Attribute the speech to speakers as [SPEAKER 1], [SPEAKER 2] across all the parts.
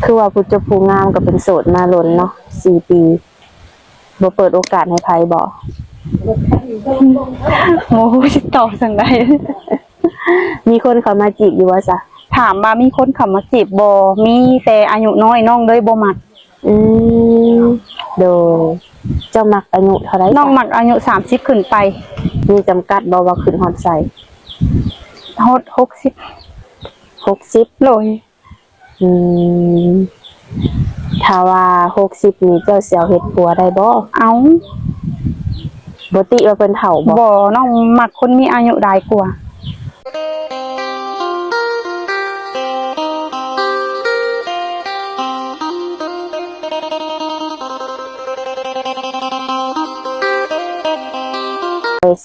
[SPEAKER 1] คือว่าผู้เจ้าผู้งามก็เป็นโสดมาล้นเนาะ4 ปีบ่เปิดโอกาสให้ไผบ่
[SPEAKER 2] โอ้ยตอบจังได๋
[SPEAKER 1] มีคนเข้ามาจีบอยู่ว่าซะ
[SPEAKER 2] ถามว่ามีคนเข้ามาจีบบ่มีแต่อายุน้อยน้องเลยบ่มัก
[SPEAKER 1] อืมโดยเจ้ามักอายุเท่าไร
[SPEAKER 2] น้องมักอายุ30ขึ้นไป
[SPEAKER 1] มีจำกัดบ่ว่าขึ้นฮอดไส
[SPEAKER 2] ฮอด6060โลย
[SPEAKER 1] อืมถ้าว่า60นี่เจ้าสิเอาเฮ็ดผัวได้บ่
[SPEAKER 2] เอา
[SPEAKER 1] บ่ติว่าเพิ่นเฒ่าบ่
[SPEAKER 2] บ่น้องมักคนมีอายุหลายกว่า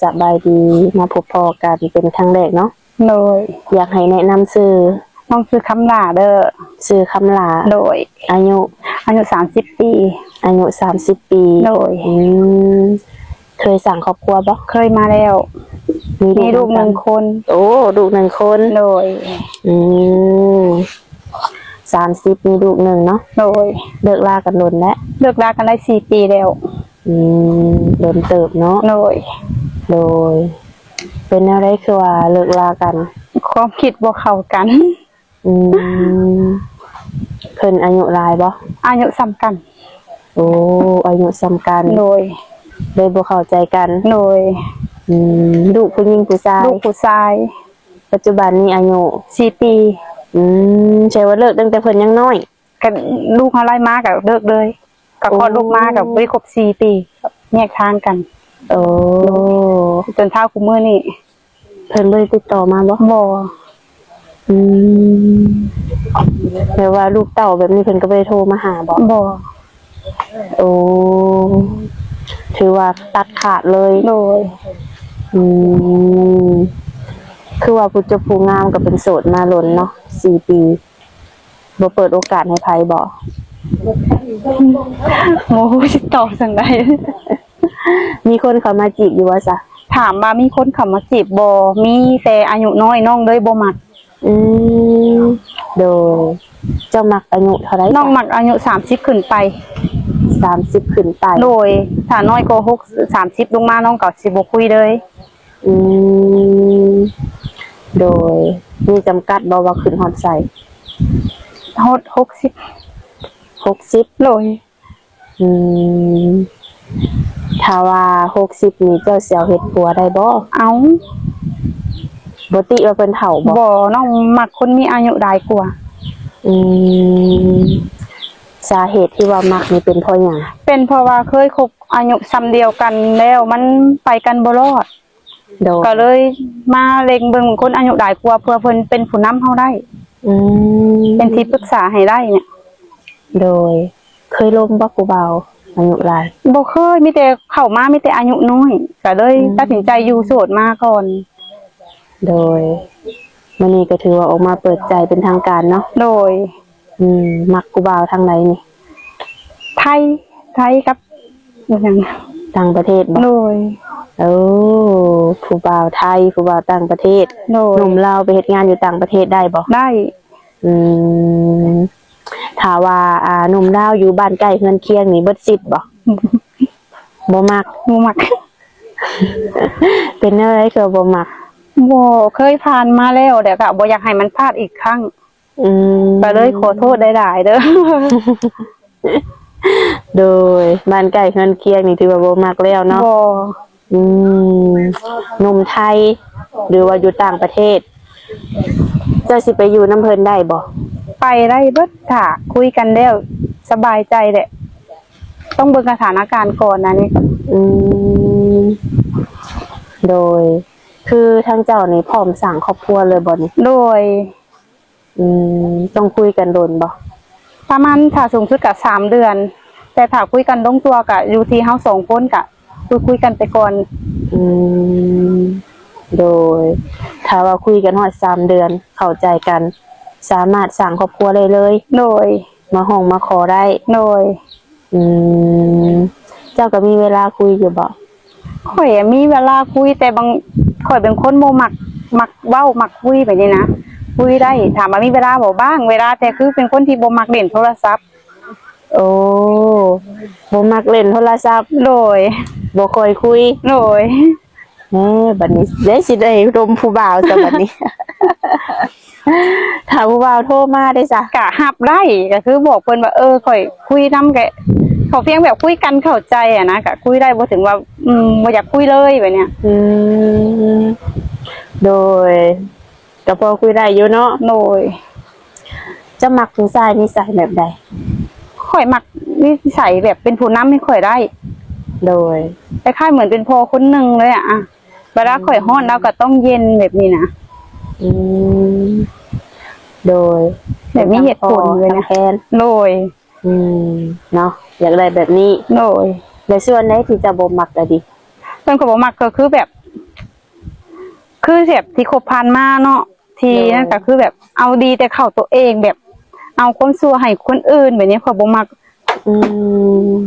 [SPEAKER 1] สบายดีมาพบพอกันเป็นครั้งแรกเนาะ
[SPEAKER 2] โดย
[SPEAKER 1] อยากให้แนะนำชื่อ
[SPEAKER 2] น้องชื่อคำลาเด้อ
[SPEAKER 1] ชื่อคำลา
[SPEAKER 2] โดย
[SPEAKER 1] อายุ
[SPEAKER 2] 30 ปี
[SPEAKER 1] อายุ30 ปี
[SPEAKER 2] โดย
[SPEAKER 1] เคยสั่งครอบครัวบ่
[SPEAKER 2] เคยมาแล้วมีลูก1 คน
[SPEAKER 1] โอ้ลูก1 คน
[SPEAKER 2] โดย
[SPEAKER 1] 30มีลูก1เนาะ
[SPEAKER 2] โดย
[SPEAKER 1] เลิกลากันล้นแล้ว
[SPEAKER 2] เลิกลากันได้4 ปีแล้ว
[SPEAKER 1] ล้นเติบเนาะ
[SPEAKER 2] โดย
[SPEAKER 1] เป็นอะไรคือว่าเลิกลากัน
[SPEAKER 2] ความคิดบ่เข้ากัน
[SPEAKER 1] เพิ่นอายุหลายบ่
[SPEAKER 2] อายุซ้ำกัน
[SPEAKER 1] โอ้อายุซ้ำกัน
[SPEAKER 2] โดย
[SPEAKER 1] บ่เข้าใจกัน
[SPEAKER 2] โดย
[SPEAKER 1] ลูกผู้หญิงผู้ชาย
[SPEAKER 2] ลูกผู้ชาย
[SPEAKER 1] ปัจจุบันนี้อายุ
[SPEAKER 2] 4 ปี
[SPEAKER 1] ใช่ว่าเลิกตั้งแต่เพิ่นยังน้อย
[SPEAKER 2] กันลูกเฮาไล่มาก็เลิกเลยก็คลอดลูกมาก็บ่ได้ครบ4 ปีแยกทางกัน
[SPEAKER 1] โอ้
[SPEAKER 2] จนเท่าคุมื้อนี้
[SPEAKER 1] เพิ่นบ่ได้ติดต่อมาบ่แปลว่าลูกเต้าแบบนี้เพิ่นก็บ่ได้โทรมาหาบ่โอ้ถือว่าตัดขาดเลย
[SPEAKER 2] โดย
[SPEAKER 1] คือว่าผู้เจ้าผู้งามก็เป็นโสดมาล้นเนาะ4 ปีบ่เปิดโอกาสให้ไผบ่
[SPEAKER 2] โอ้ยตอบจังได๋
[SPEAKER 1] มีคนเข้ามาจีบอยู่ว่าซะ
[SPEAKER 2] ถามว่ามีคนเข้ามาจีบบ่มีแต่อายุน้อยน้องเลยบ่มัก
[SPEAKER 1] โดยเจ้ามักอายุเท่าไร
[SPEAKER 2] น้องมักอายุ30ขึ้นไป
[SPEAKER 1] 30ขึ้นไป
[SPEAKER 2] โดยถ้าน้อยกว่า30ลงมาน้องก็สิบ่คุยเลย
[SPEAKER 1] โดยมีจำกัดบ่ว่าขึ้นฮอดไส
[SPEAKER 2] ฮอด60โลย
[SPEAKER 1] ถ้าว่า60นี่เจ้าสิเอาเฮ็ดผัวได้บ่
[SPEAKER 2] เอา
[SPEAKER 1] บ่ติว่าเพิ่นเฒ่า
[SPEAKER 2] บ่น้องมักคนมีอายุหลายกว่า
[SPEAKER 1] สาเหตุที่ว่ามักนี่เป็นเพราะหยัง
[SPEAKER 2] เป็นเพราะว่าเคยคบอายุซ้ำเดียวกันแล้วมันไปกันบ่รอดก็เลยมาเล็งเบิ่งคนอายุหลายกว่าเพื่อเพิ่นเป็นผู้นำเฮาได้เป็นที่ปรึกษาให้ได้เนี่ย
[SPEAKER 1] โดยเคยล้มบ่ผู้บ่าวอายุหลาย
[SPEAKER 2] บ่เคยมีแต่เข้ามามีแต่อายุน้อยก็เลยตัดสินใจอยู่โสดมาก่อน
[SPEAKER 1] โดยมื้อนี้ก็ถือว่าออกมาเปิดใจเป็นทางการเนาะ
[SPEAKER 2] โดย
[SPEAKER 1] มักผู้บ่าวทางไหนนี่
[SPEAKER 2] ไทยกับหยัง
[SPEAKER 1] ต่างประเทศบ่
[SPEAKER 2] โดย
[SPEAKER 1] ผู้บ่าวไทยผู้บ่าวต่างประเทศ
[SPEAKER 2] ห
[SPEAKER 1] นุ่มลาวไปเฮ็ดงานอยู่ต่างประเทศได้บ่
[SPEAKER 2] ได้
[SPEAKER 1] ถ้าว่าหนุ่มลาวอยู่บ้านใกล้เฮือนเคียงนี่เบิดสิทธิ์บ่มักเป็นอะไรคือบ่มัก
[SPEAKER 2] บ่เคยผ่านมาแล้วแต่ก็บ่อยากให้มันพลาดอีกครั้งก็เลยขอโทษหลายๆเด้อ
[SPEAKER 1] โดยบ้านใกล้เฮือนเคียงนี่ถือว่าบ่มักแล้วเนาะหนุ่มไทยหรือว่าอยู่ต่างประเทศเจ้าสิไปอยู่น้ำเพิ่นได้บ่
[SPEAKER 2] ไปได้เบิดถ้าคุยกันแล้วสบายใจแหละต้องเบิ่งสถานการณ์ก่อนนะนี่
[SPEAKER 1] โดยคือทางเจ้านี่พร้อมสร้างครอบครัวเลยบ่นี่
[SPEAKER 2] โดย
[SPEAKER 1] ต้องคุยกันโดนบ่
[SPEAKER 2] ประมาณถ้าสูงสุดก็3 เดือนแต่ถ้าคุยกันลงตัวก็อยู่ที่เฮา2 คนก็คุยกันไปก่อน
[SPEAKER 1] โดยถ้าว่าคุยกันฮอด3 เดือนเข้าใจกันสามารถสร้างครอบครัวได้เลย
[SPEAKER 2] โดย
[SPEAKER 1] มาห้องมาขอได้
[SPEAKER 2] โดย
[SPEAKER 1] เจ้าก็มีเวลาคุยอยู่บ่
[SPEAKER 2] ข่อยมีเวลาคุยแต่บางข่อยเป็นคนบ่มักเว้ามักคุยแบบนี้นะ คุยได้ถามว่ามีเวลาบ่บ้างเวลาแต่คือเป็นคนที่บ่มักเล่นโทรศัพท์
[SPEAKER 1] โอ้บ่มักเล่นโทรศัพท์
[SPEAKER 2] โดย
[SPEAKER 1] บ่ค่อยคุย
[SPEAKER 2] โดย
[SPEAKER 1] แหมบัดนี้ได้สิได้รมผู้บ่าวซะบัดนี้ ถ้าผู้บ่าวโทรมาได้ซะ
[SPEAKER 2] กะหับได้ก็คือบอกเพิ่นว่าข่อยคุยนำแกเขาเพียงแบบคุยกันเข้าใจอะนะก็คุยได้บ่ถึงว่าบ่อยากคุยเลยแบบเนี้ย
[SPEAKER 1] อืมโดยก็พอคุยได้อยู่เนาะ
[SPEAKER 2] โดย
[SPEAKER 1] จะมักผู้ชายนิสัยแบบใด
[SPEAKER 2] ข่อยมักนิสัยแบบเป็นผู้นำให้ข่อยได้
[SPEAKER 1] โดย
[SPEAKER 2] คล้ายๆเหมือนเป็นพ่อคนหนึงเลยอะเวลาข่อยฮ้อนแล้วก็ต้องเย็นแบบนี้นะ
[SPEAKER 1] อืมโดย
[SPEAKER 2] แบบมีเหตุผลเลยนะ
[SPEAKER 1] ทางแทน
[SPEAKER 2] โดย
[SPEAKER 1] อืมเนาะอยากได้แบบนี้
[SPEAKER 2] โดย
[SPEAKER 1] ในส่วนไหนที่จะบ่มักก็ดี
[SPEAKER 2] เพิ่นก็บ่มักก็คือแบบ คือแบบที่คบผ่านมาเนาะที่นั่นก็คือแบบเอาดีแต่เข้าตัวเองแบบ เอาความชั่วให้คนอื่นแบบนี้ข่อยบ่มัก
[SPEAKER 1] อืม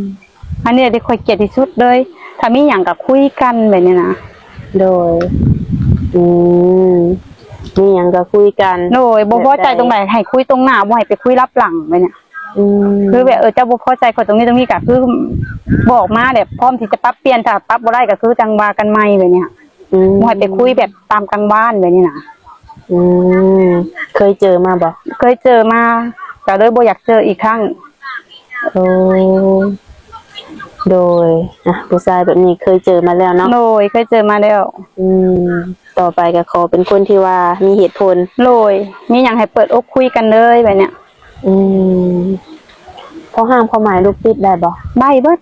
[SPEAKER 2] อันนี้ที่ข่อยเกลียดที่สุดเลย ถ้ามีหยังก็คุยกันแบบนี้นะ
[SPEAKER 1] โดย อืมมีหยังก็คุยกัน
[SPEAKER 2] โดยบ่พอใจตรงไหนให้คุยตรงหน้าบ่ให้ไปคุยรับหลังแบบเนี้ย
[SPEAKER 1] อืม
[SPEAKER 2] คือแบบเจ้าบ่พอใจคนตรงนี้ก็คือบอกมาแบบพร้อมที่จะปรับเปลี่ยนถ้าปรับบ่ได้ก็คือจังว่ากันใหม่แบบเนี้ย
[SPEAKER 1] อืม
[SPEAKER 2] บ่ให้ไปคุยแบบตามกันบ้านแบบนี้นะ
[SPEAKER 1] อืมเคยเจอมาบ่
[SPEAKER 2] เคยเจอมาก็เลยบ่อยากเจออีกครั้ง
[SPEAKER 1] โอ้โดยผู้ชายแบบนี้เคยเจอมาแล้วเนาะ
[SPEAKER 2] โดยเคยเจอมาแล้ว
[SPEAKER 1] อืมต่อไปก็ขอเป็นคนที่ว่ามีเหตุผล
[SPEAKER 2] โดยมีหยังให้เปิดอกคุยกันเลยแบบเนี้ย
[SPEAKER 1] อืมพอห้ามความหมายลูกติดได้บ่
[SPEAKER 2] ได้เบิด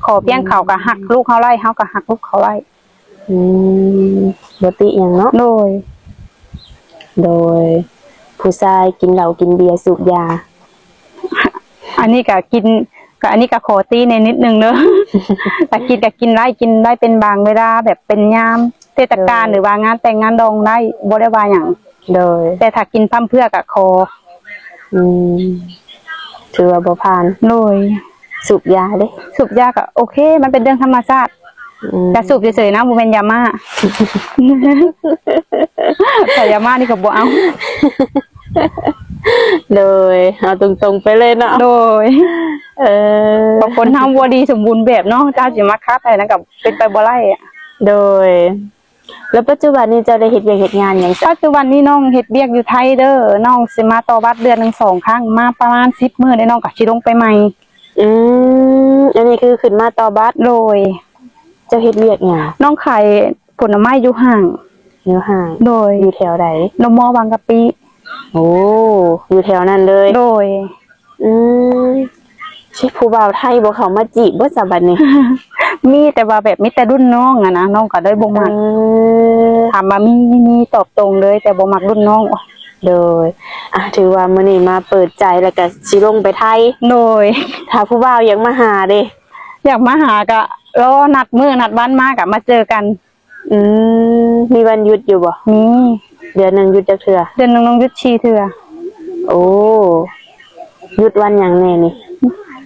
[SPEAKER 2] ขอเพียงเขาก็หักลูกเขาไล่เฮาก็หักลูกเขาไล่
[SPEAKER 1] อืมบ่ติหยังเนาะ
[SPEAKER 2] โดย
[SPEAKER 1] โดย ผู้ชายกินเหล้ากินเบียร์สูบยา
[SPEAKER 2] อันนี้ก็กินก็อันนี้ก็ขอตีในนิดนึงเนอะ แต่กินก็กินได้เป็นบางเวลาแบบเป็นยามเทศกาลหรือว่างานแต่งงานดองได้บ่ได้ว่าหยัง
[SPEAKER 1] โดย
[SPEAKER 2] แต่ถ้ากินพร่ำเพรื่อก็ขอ
[SPEAKER 1] อืมถือว่าบ่ผ่าน
[SPEAKER 2] โดย
[SPEAKER 1] สูบยาเด้
[SPEAKER 2] สูบยาก็โอเค มันเป็นเรื่องธรรมชาติ
[SPEAKER 1] อืม
[SPEAKER 2] แต่สูบเฉยๆนะบ่เป็นยาม่า แต่ยาม่านี่ก็บ่เอา
[SPEAKER 1] โดยเอาตรงๆไปเลยเนาะ
[SPEAKER 2] โดย
[SPEAKER 1] เออบ
[SPEAKER 2] างคนทำบ่ดีสมบูรณ์แบบเนาะเจ้าสิมาคัดให้นั่นก็เป็นไปบ่ได้อะ
[SPEAKER 1] โดย แล้วปัจจุบันนี้เจะได้เฮ็ดเวียกเฮ็ดงานหยังซะ
[SPEAKER 2] ปัจจุบันนี้น้องเฮ็ดเวียกอยู่ไทยเด้อน้องสิมาต่อบัตรเดือนหนึง2ครั้งมาประมาณ10มื้อได้น้องก็สิลงไปใหม่
[SPEAKER 1] อืมอันนี้คือขึ้นมาต่อบัตร
[SPEAKER 2] โดย
[SPEAKER 1] เจ้าเฮ็ดเวียกหยัง
[SPEAKER 2] น้องขายผลไม้อยู่ห้าง
[SPEAKER 1] อยู่ห่าง
[SPEAKER 2] โดย
[SPEAKER 1] อยู่แถวใด
[SPEAKER 2] นมบางกะปิ
[SPEAKER 1] โอ้อยู่แถวนั้นเลย
[SPEAKER 2] โดย
[SPEAKER 1] อืมชิผู้บ่าวไทยบ่เข้ามาจีบบ่ซะบัดนี้
[SPEAKER 2] มีแต่ว่าแบบมีแต่รุ่นน้องอะนะน้องก็เลยบ่มัก
[SPEAKER 1] เออ
[SPEAKER 2] ถามว่ามีตอบตรงเลย แต่บ่มักรุ่นน้อง
[SPEAKER 1] โดยถือว่ามื้อนี้มาเปิดใจแล้วก็สิลงไปไทย
[SPEAKER 2] โดย
[SPEAKER 1] ถ้าผู้บ่าวอยากมาหาเด้
[SPEAKER 2] อยากมาหาก็รอนัดมื้อนัดวันมาก็มาเจอกัน
[SPEAKER 1] อืมมีวันหยุดอยู่บ่
[SPEAKER 2] มี
[SPEAKER 1] เดือนหนึงหยุดจักเทื่อ
[SPEAKER 2] เดือนหนึงน้องยุดชีเทื่อ
[SPEAKER 1] โอ้หยุดวันหยังแน่นี่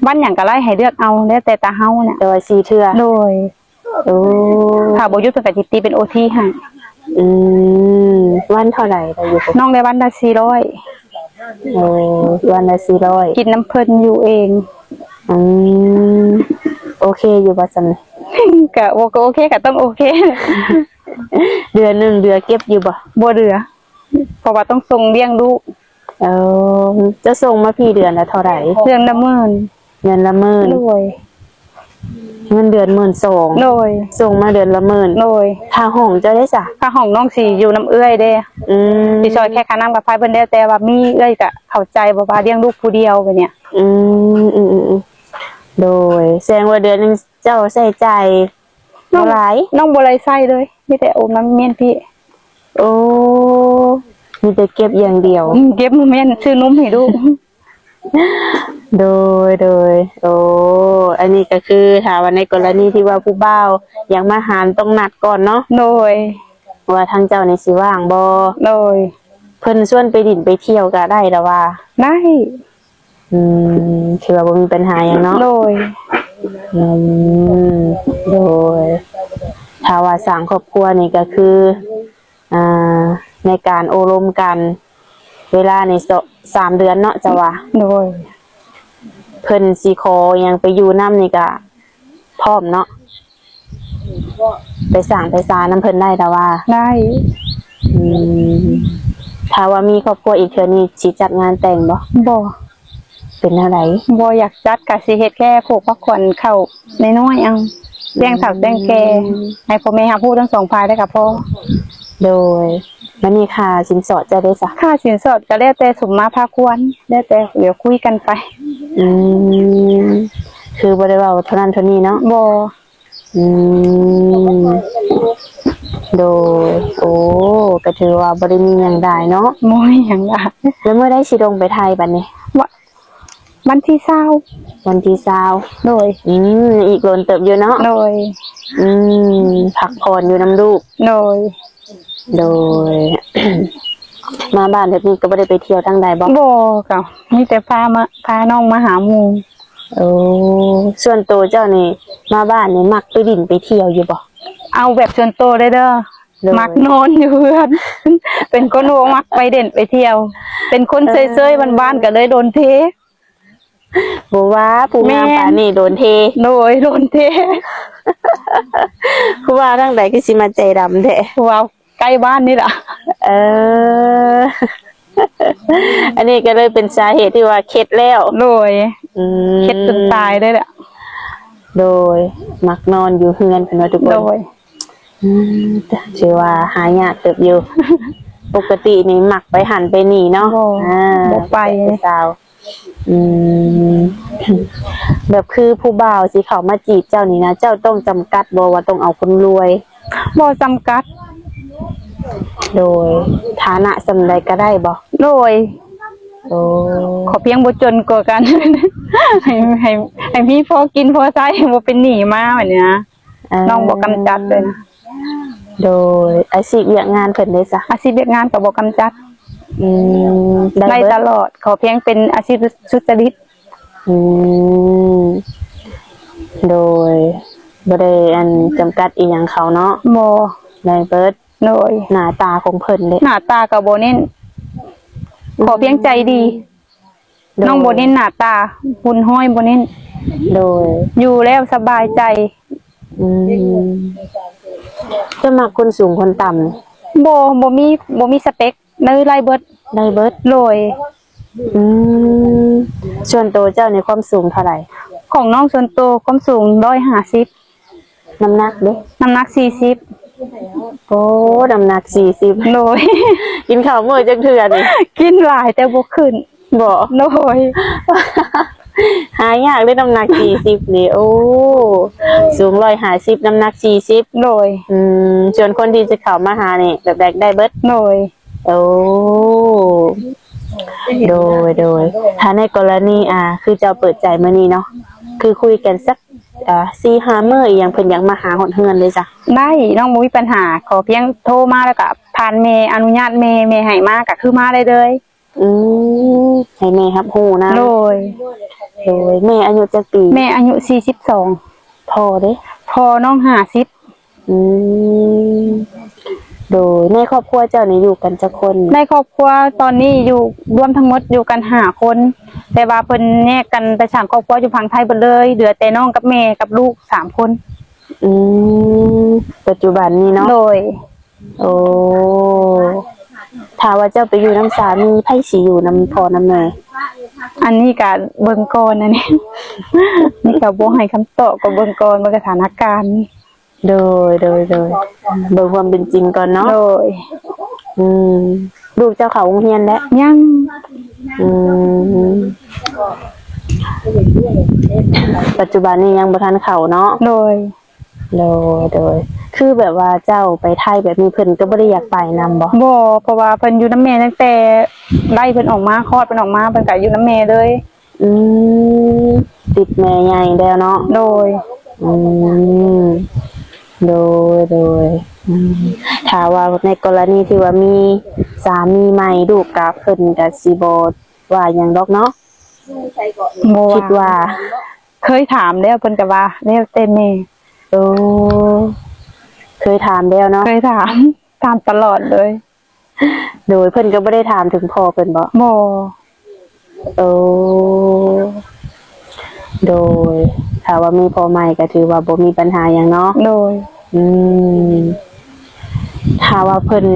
[SPEAKER 2] วันหยังก็ไล่ให้เลือกเอาแล้วแต่ตาเฮาเนี่ย
[SPEAKER 1] แต่ว่า4เทื่อ
[SPEAKER 2] โดย
[SPEAKER 1] โอ้
[SPEAKER 2] ถ้าบ่หยุดเพิ่นก็สิตีเป็น OT ให้
[SPEAKER 1] อืมวันเท่าไหร่ได้อยู่
[SPEAKER 2] น้องได้วันละ400
[SPEAKER 1] โอ้วันละ400
[SPEAKER 2] กินน้ำเพิ่นอยู่เอง
[SPEAKER 1] อืมโอเคอยู่บ่ซั่นนี่
[SPEAKER 2] ก็โอเคก็ต้องโอเค
[SPEAKER 1] เดือนหนึงเดือเก็บอยู่บ่
[SPEAKER 2] บ่เหลือ เพราะว่าต้องส่งเลี้ยงลูก
[SPEAKER 1] เออจะส่งมาพี่เดือนละเท่าไหร่
[SPEAKER 2] เดือนละหมื่น
[SPEAKER 1] เงินละหมื่น
[SPEAKER 2] โดย
[SPEAKER 1] เงินเดือน12,000
[SPEAKER 2] โดย
[SPEAKER 1] ส่งมาเดือนละหมื่น
[SPEAKER 2] โดย
[SPEAKER 1] ค่าห้องเจ้าได้ซะ
[SPEAKER 2] ค่าห้องน้องสิอยู่น้ำเอื้อยเด้
[SPEAKER 1] อืม
[SPEAKER 2] สิซอยแค่ค่าน้ำกับไฟเพิ่นได้แต่ว่ามีเอื้อยก็เข้าใจบ่ว่าเลี้ยงลูกผู้เดียวแบบเนี้ย
[SPEAKER 1] อืมโดยแสดงว่าเดือนหนึงเจ้าใช้จ่ายบ่หลาย
[SPEAKER 2] น้องบ่ได้ใช้เลยมีแต่โอมน้ำเมียนพี่
[SPEAKER 1] โอ้มีแต่เก็บอย่างเดียว
[SPEAKER 2] เก็บโมเมนต์ซื้อนมให้ลูก
[SPEAKER 1] โดยโอ้อันนี้ก็คือถ้าว่าในกรณีที่ว่าผู้บ่าวอยากมาหาต้องนัดก่อนเนาะ
[SPEAKER 2] โดย
[SPEAKER 1] ว่าทางเจ้านี่สิว่างบ่
[SPEAKER 2] โดย
[SPEAKER 1] เพิ่นชวนไปดินไปเที่ยวก็ได้แล้วว่า
[SPEAKER 2] ได้
[SPEAKER 1] ถือว่าบ่มีปัญหาหยังเนาะ
[SPEAKER 2] โดย
[SPEAKER 1] อืมโดยถ้าว่าสร้างครอบครัวนี่ก็คือในการโอรมกัน เวลาใน3 เดือนเนาะจะว่า
[SPEAKER 2] โดย
[SPEAKER 1] เพิ่นสิขอยังไปอยู่น้ำนี่ก็พร้อมเนาะไปสั่งไปซาน้ำเพิ่นได้แต่ว่า
[SPEAKER 2] ได้
[SPEAKER 1] อืมถ้าว่ามีครอบครัวอีกเทื่อนี้สิจัดงานแต่งบ่
[SPEAKER 2] บ่
[SPEAKER 1] เป็นเท่าไหร่
[SPEAKER 2] บ่อยากจัดก็สิเฮ็ดแค่ผูกพักผ่อนเข้าน้อยๆเอาแจ้งเฒ่าแจ้งแก่ให้พ่อแม่หาผู้ทั้งสองฝ่ายได้ก็พอ
[SPEAKER 1] โดยมันมีค่าสินสอดจะได้สัก
[SPEAKER 2] ค่าสินสอดก็แล้วแต่สมมาพาควรแล้วแต่เดี๋ยวคุยกันไป
[SPEAKER 1] อืมคือบ่ได้เว้าเท่านั้นเท่านี้เนาะ
[SPEAKER 2] บ่
[SPEAKER 1] อืมโดยโอ้ก็ถือว่าบ่ได้มีหยังได้เนาะ
[SPEAKER 2] บ่มีหยังล่ะ
[SPEAKER 1] แล้วเมื่อได้สิลงไปไทยบัดนี้
[SPEAKER 2] วันที่20
[SPEAKER 1] วันที่20
[SPEAKER 2] โดย
[SPEAKER 1] อีกโลนเติบอยู่เนาะ
[SPEAKER 2] โดย
[SPEAKER 1] พักผ่อนอยู่น้ำลูก
[SPEAKER 2] โดย
[SPEAKER 1] โดย มาบ้านแบบนี้ก็ไม่ได้ไปเที่ยวทางใดบ่
[SPEAKER 2] บ่ก็มีแต่พาน้องมาหาหมู่
[SPEAKER 1] โอ้ส่วนตัวเจ้านี่มาบ้านนี่มักไปดินไปเที่ยวอยู่บ่
[SPEAKER 2] เอาแบบส่วนตัวเลยเด้อ
[SPEAKER 1] เลย
[SPEAKER 2] มักนอนอยู่เพื่อน เป็นคนโวมักไปเด่นไปเที่ยว เป็นคนเซยๆบ้านๆก็เลยโดนเท
[SPEAKER 1] บ่ว่าผู้งาม
[SPEAKER 2] แม่น
[SPEAKER 1] ปานนี่โดนเท
[SPEAKER 2] โดยโดนเท
[SPEAKER 1] ผู้ว่าทางใดก็สิมาใจดำแท้
[SPEAKER 2] ว้าวใกล้บ้านนี่ล่ะ
[SPEAKER 1] เออ อันนี้ก็เลยเป็นสาเหตุที่ว่าเข็ดแล้ว
[SPEAKER 2] โดย
[SPEAKER 1] อืม
[SPEAKER 2] เข็ดจนตายได้แหละ
[SPEAKER 1] โดยมักนอนอยู่เฮือนเพิ่นว่าทุกค
[SPEAKER 2] โด
[SPEAKER 1] น
[SPEAKER 2] ย
[SPEAKER 1] ชื่อว่าหายากเติบอยู่ ปกตินี่มักไปหันไปหนีเนาะ
[SPEAKER 2] บ่ไป
[SPEAKER 1] สาวอืม แบบคือผู้บ่าวสิเขามาจีบเจ้านี่นะเจ้าต้องจำกัดบ่ว่าต้องเอาคนรวย
[SPEAKER 2] บ่จำกัด
[SPEAKER 1] โดยฐานะสำใดก็ได้บ่
[SPEAKER 2] โดย
[SPEAKER 1] โอ้
[SPEAKER 2] ขอเพียงบ่จนกว่ากัน ให้พี่พอกินพอใช้บ่เป็นหนี้มาแบบเนี้ยน้องบ่กำจัดเลยนะ
[SPEAKER 1] โดยอาชีพเวียกงานเพิ่นได้ซะ
[SPEAKER 2] อาชีพเวียกงานก็บ่กำจัด ได้
[SPEAKER 1] เบิ
[SPEAKER 2] ตลอด ขอเพียงเป็นอาชีพสุจริต
[SPEAKER 1] อืมโดยบ่ได้อันจำกัดอีหยังเขาเนาะ
[SPEAKER 2] บ่
[SPEAKER 1] ได้เบิด
[SPEAKER 2] โดย
[SPEAKER 1] หน้าตาของเพิ่นเด้
[SPEAKER 2] หน้าตาก็บ่เน้น ขอเพียงใจดี น้องบ่เน้นหน้าตาหุ่นห้อยบ่เน้น
[SPEAKER 1] โดย
[SPEAKER 2] อยู่แล้วสบายใจ
[SPEAKER 1] อืมจะมักคนสูงคนต่ำ
[SPEAKER 2] บ่มีสเปคเลยไล่เบิด
[SPEAKER 1] ได้เบิด
[SPEAKER 2] โดย
[SPEAKER 1] อืมส่วนตัวเจ้าในความสูงเท่าไหร่
[SPEAKER 2] ของน้องส่วนตัวความสูง150
[SPEAKER 1] น้ำหนักเด้
[SPEAKER 2] น้ำหนัก
[SPEAKER 1] โอ้น้ำหนัก40
[SPEAKER 2] 40โดย
[SPEAKER 1] กินข้าวมื้อจักเทื่อนี่
[SPEAKER 2] กินหลายแต่บ่ขึ้น
[SPEAKER 1] บ่
[SPEAKER 2] โดย
[SPEAKER 1] หายากเลยน้ำหนัก40นี่โอ้สูง150น้ำหนัก40
[SPEAKER 2] โดย
[SPEAKER 1] ส่วนคนที่จะเข้ามาหานี่แบบแรกได้เบิด
[SPEAKER 2] โดย
[SPEAKER 1] โอ้โดยถ้าในกรณีคือเจ้าเปิดใจมื้อนี้เนาะคือคุยกันสัก4-5 มื้ออีหยังเพิ่นอยากมาหาฮอดเฮือนเลยจ้ะ
[SPEAKER 2] ได้น้องบ่มีปัญหา ขอเพียงโทรมาแล้วก็ผ่านเมย์อนุญาตเมย์ให้มาก็คือมาได้เลย
[SPEAKER 1] ให้แม่รับรู้นะ
[SPEAKER 2] โดย
[SPEAKER 1] แม่อายุจักปี
[SPEAKER 2] แม่อายุ42
[SPEAKER 1] พอเด้
[SPEAKER 2] พอน้อง50
[SPEAKER 1] อืมโดยในครอบครัวเจ้านี่อยู่กันจักคน
[SPEAKER 2] ในครอบครัวตอนนี้อยู่รวมทั้งหมดอยู่กัน5 คน แต่ว่าเพิ่นแยกกันไปสร้างครอบครัวอยู่ฝั่งไทยเบิดเลยเหลือแต่น้องกับแม่กับลูก3 คน
[SPEAKER 1] อืมปัจจุบันนี้เนาะ
[SPEAKER 2] โดย
[SPEAKER 1] โอ้ถ้าว่าเจ้าไปอยู่น้ำสามีไผสิอยู่น้ำพ่อน้ำแม่
[SPEAKER 2] อันนี้ก็เบิ่งก่อนอันนี้ นี่ก็บ่ให้คำตอบก็เบิ่งก่อนว่าสถานการณ์
[SPEAKER 1] โดยเบิ่งความเป็นจริงก่อนเนาะ
[SPEAKER 2] โดย
[SPEAKER 1] ลูกเจ้าเขาโรงเรียนแล้ว
[SPEAKER 2] ยัง
[SPEAKER 1] อืมปัจจุบันนี้ยังบ่ทันเข้าเนาะ
[SPEAKER 2] โดย
[SPEAKER 1] คือแบบว่าเจ้าไปไทยแบบนี้เพิ่นก็บ่ได้อยากไปนำบ่
[SPEAKER 2] บ่เพราะว่าเพิ่นอยู่น้ำแม่ตั้งแต่ไล่เพิ่นออกมาคลอดเพิ่นออกมาเพิ่นก็อยู่น้ำแม่เลย
[SPEAKER 1] อืมติดแม่ใหญ่แล้วเนาะ
[SPEAKER 2] โดย
[SPEAKER 1] อืมโดยถ้าว่าในกรณีที่ว่ามีสามีใหม่ลูกกับเพิ่นก็สิบ่ว่าหยังดอกเนาะ
[SPEAKER 2] บ่
[SPEAKER 1] คิดว่า
[SPEAKER 2] เคยถามแล้วเพิ่นก็ว่าแล้วแต่แม่
[SPEAKER 1] โอ้เคยถามแล้วเนาะ
[SPEAKER 2] เคยถามตลอดเลย
[SPEAKER 1] โดยเพิ่นก็บ่ได้ถามถึงพ่อเพิ่นบ่
[SPEAKER 2] บ่
[SPEAKER 1] โอ้โดยถ้าว่ามีพ่อใหม่ก็ถือว่าบ่มีปัญหาหยังเนาะ
[SPEAKER 2] โดย
[SPEAKER 1] อืมถ้าว่าเพิ่น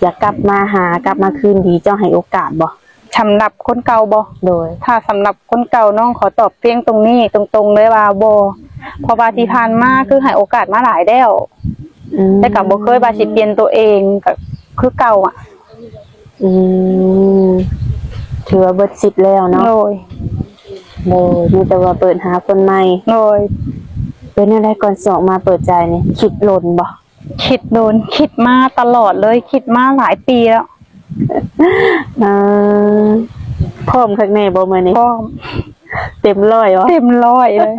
[SPEAKER 1] อยากกลับมาหากลับมาคืนดีเจ้าให้โอกาสบ่
[SPEAKER 2] สำหรับคนเก่าบ่
[SPEAKER 1] โดย
[SPEAKER 2] ถ้าสำหรับคนเก่าน้องขอตอบเพียงตรงนี้ตรงๆเลยว่าบ่เพราะว่าที่ผ่านมาคือให้โอกาสมาหลายแล้วแต่ก็บ่เคยว่าสิเปลี่ยนตัวเองก็คือเก่าอ่ะ
[SPEAKER 1] อืมถือว่าเบิดสิทธิ์แล้วเนาะ
[SPEAKER 2] โดย
[SPEAKER 1] โดยมีแต่ว่าเปิดหาคนใหม่
[SPEAKER 2] โดย
[SPEAKER 1] เป็นอะไรก่อนสองมาเปิดใจนี่คิดหล่นบ่
[SPEAKER 2] คิดโดนคิดมาตลอดเลยคิดมาหลายปีแล้ว
[SPEAKER 1] เออพร้อมข้างในบ่มื้อนี้
[SPEAKER 2] ก็
[SPEAKER 1] เต็มร้อยวะ
[SPEAKER 2] เต็มร้อยเลย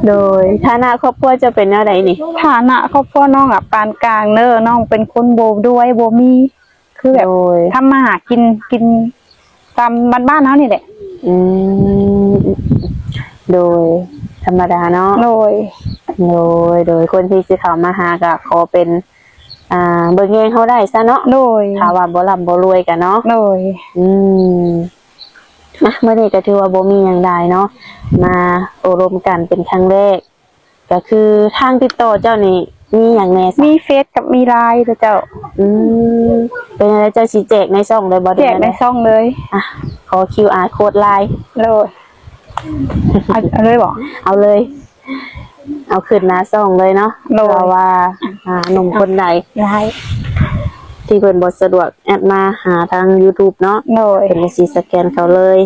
[SPEAKER 1] โดยฐานะครอบครัวจะเป็นอะไรนี่
[SPEAKER 2] ฐานะครอบครัวน้องอ่ะปานกลางเด้อน้องเป็นคนโบด้วยโบมีคือแบบ
[SPEAKER 1] โดย
[SPEAKER 2] ทำมาหากินตามบ้านๆเฮานี่แหละ
[SPEAKER 1] อืมโดยธรรมดาเนาะ
[SPEAKER 2] โดย
[SPEAKER 1] โดยคนที่สิเข้ามาหาก็ขอเป็นเบิ่งแยงเขาได้ซะเนาะ
[SPEAKER 2] โดย
[SPEAKER 1] ถ้าว่าบ่ร่ำบ่รวยกันเนาะ
[SPEAKER 2] โดย
[SPEAKER 1] อืมเมื่อนี้ก็ถือว่าบ่มีหยังได้เนาะมาอบรมกันเป็นครั้งแรกก็คือทางติดต่อเจ้านี่มีหยังแน่ซะ
[SPEAKER 2] มีเฟซกับมีไลน์เด้อเจ้า
[SPEAKER 1] อืมเป็นอะไรเจ้าสิแจกในช่องเลยบ่
[SPEAKER 2] แจกในช่องเลย
[SPEAKER 1] อ่ะขอ QR code ไลน์
[SPEAKER 2] โดยเอาเลยบอก
[SPEAKER 1] เอาเลย เอาขึ้นหน้าช่องเลยเนาะ
[SPEAKER 2] โดย
[SPEAKER 1] เพราะว่าหนุ่มคนใด
[SPEAKER 2] ไลน์
[SPEAKER 1] ที่เพิ่นบ่สะดวกแอดมาหาทาง YouTube เนาะ
[SPEAKER 2] โดย
[SPEAKER 1] เป็นก็สิสแกนเขาเลย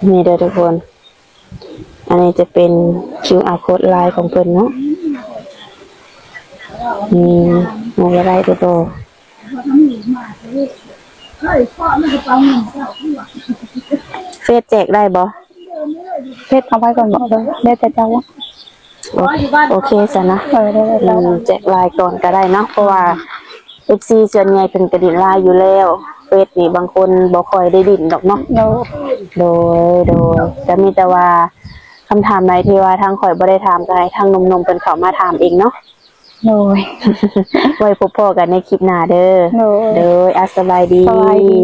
[SPEAKER 1] นี่เด้อทุกคน อันนี้จะเป็น QR code ไลน์ของเพิ่นเนาะมาไว้ตัวโตเฟซแจกได้บ่
[SPEAKER 2] เฟซเอาไว้ก่อนบอกเลยได้แต่เจ้าว่า
[SPEAKER 1] โอเคซะนะ
[SPEAKER 2] ได้เจ้า
[SPEAKER 1] แจกไลน์ก่อนก็ได้เนาะเพราะว่า FC ส่วนใหญ่เพิ่นก็ดินไลน์อยู่แล้วเฟซนี่บางคนบ่ค่อยได้ดินดอกเนาะ
[SPEAKER 2] โดย
[SPEAKER 1] โดยจะมีแต่ว่าคำถามใดที่ว่าทางข่อยบ่ได้ถามก็ให้ทางหนุ่มๆเพิ่นเข้ามาถามเองเนาะ
[SPEAKER 2] โดย
[SPEAKER 1] ไว้พบกันในคลิปหน้าเด้อ
[SPEAKER 2] โดย
[SPEAKER 1] สบายดี
[SPEAKER 2] สบายดี